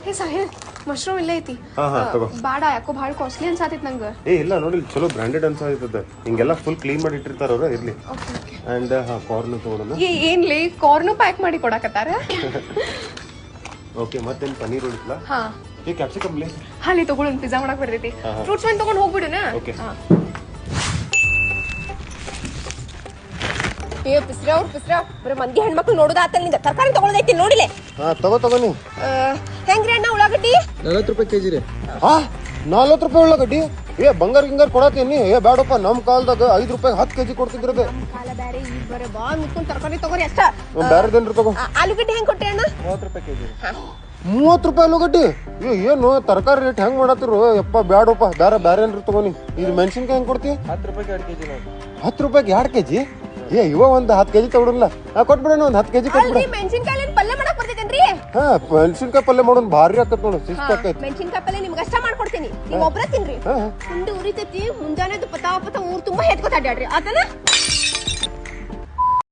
ಹೇ Sahil mushroom ಇಲ್ಲೇ ಐತಿ ಬಾಡ ಯಾಕೋ ಭಾಳ ಕಾಸ್ಟ್ಲಿ ಅನ್ಸಾತೈತಿ ನಂಗೆ ಇಲ್ಲ ನೋಡಿ ಚಲೋ ಬ್ರಾಂಡೆಡ್ ಅನ್ಸಾಯ್ತದ ಹಿಂಗೆಲ್ಲ ಫುಲ್ ಕ್ಲೀನ್ ಮಾಡಿ ಇಟ್ಟಿರ್ತಾರ ಅವ್ರ ಇರ್ಲಿ ಅಂಡ್ ಕಾರ್ನ್ ತಗೊಳ್ಳೋಣ ಏನ್ಲಿ ಕಾರ್ನು ಪ್ಯಾಕ್ ಮಾಡಿ ಕೊಡಕತ್ತಾರ ಓಕೆ ಮತ್ತೇನ್ ಪನ್ನೀರ್ ಉಳಿತ್ಲ ಈ ಕ್ಯಾಪ್ಸಿಕಮ್ ಲೇ ಹಾಲಿ ತಗೊಳ್ಳೋಣ ಪಿಜ್ಜಾ ಮಾಡಕ್ ಬರ್ತೈತಿ ಫ್ರೂಟ್ಸ್ ಒಂದು ತಗೊಂಡು ಹೋಗ್ಬಿಡುನಾ ಓಕೆ ಪಿಸ್ರ ಬರೀ ಮಂದಿ ಹೆಣ್ಮಕ್ಳು ನೋಡುದ ಆತಲ್ಲಿಂದ ತರಕಾರಿ ತಗೊಳ್ಳೋದೈತಿ ನೋಡಿಲೆ ತಗೋ ನೀ ಹೆಂಗ್ರಿ ಅಣ್ಣ ಉಳ್ಳಾಗಡ್ಡಿ 40 ರೂಪಾಯಿ ಕೆಜಿ ರೀ 40 ರೂಪಾಯಿ ಉಳ್ಳಾಗಡ್ಡಿ ಬಂಗಾರ ಗಿಂಗಾರ ಕೊಡತ್ತೀನಿ ಬೇಡಪ್ಪ ನಮ್ ಕಾಲದಾಗ 5 ರೂಪಾಯಿ 10 ಕೆಜಿ ಕೊಡ್ತಿದ್ರದ ಕಾಲ ಬ್ಯಾರೆ ಈಗ ಬರೀ ಬಾ ಮಿಕ್ಕೊಂಡ್ ತರಕಾರಿ ತಗೋರಿ ಅಷ್ಟ ಬ್ಯಾರೆದೇನ್ರಿ ತಗೋ ಆಲೂಗಡ್ಡೆ ಹೆಂಗ್ ಕೊಟ್ರಿ ಅಣ್ಣ 30 ರೂಪಾಯಿ ಕೆಜಿ 30 ರೂಪಾಯಿ ಆಲೂಗಡ್ಡಿ ಏನು ತರಕಾರಿ ರೇಟ್ ಹೆಂಗ್ ಮಾಡತ್ತಿರು ಯಪ್ಪ ಬ್ಯಾಡಪ್ಪ ಬ್ಯಾರೆ ಏನ್ರಿ ತಗೋನಿ ಇದು ಮೆಣಸಿನ್ಕಾಯಿ ಹೆಂಗ್ ಕೊಡ್ತಿ 10 ರೂಪಾಯಿಗೆ 2 ಕೆಜಿ 10 ರೂಪಾಯಿಗೆ 2 ಕೆಜಿ ಇವ ಒಂದ್ 10 ಕೆಜಿ ತಗೊಡಲ್ಲ ಕೊಟ್ಬಿಡೋಣ ಒಂದ್ 10 ಕೆಜಿ ಕೊಟ್ಬಿಡ ಮೆಣಸಿನ್ಕಾಯಿ ಪಲ್ಯ ಮಾಡಕ್ ಬರ್ತೈತೇನ್ರಿ ಮೆಣಸಿನ್ಕಾಯಿ ಪಲ್ಯ ಮಾಡೋನ್ ಭಾರಿ ಆಕತ್ ನೋಡು ಶಿಸ್ತ ಆಕೈತಿ ಮೆಣಸಿನ್ಕಾಯಿ ಪಲ್ಯ ನಿಮ್ಗೆ ಅಷ್ಟ ಮಾಡ್ಕೊಡ್ತೀನಿ ನೀವ್ ಒಬ್ರ ತಿನ್ರಿ ಹುಂಡಿ ಉರಿತೈತಿ ಮುಂಜಾನೆದು ಪತಾ ಊರ್ ತುಂಬಾ ಹೆತ್ಕೊತ ಅಡ್ಯಾಡ್ರಿ ಆತನ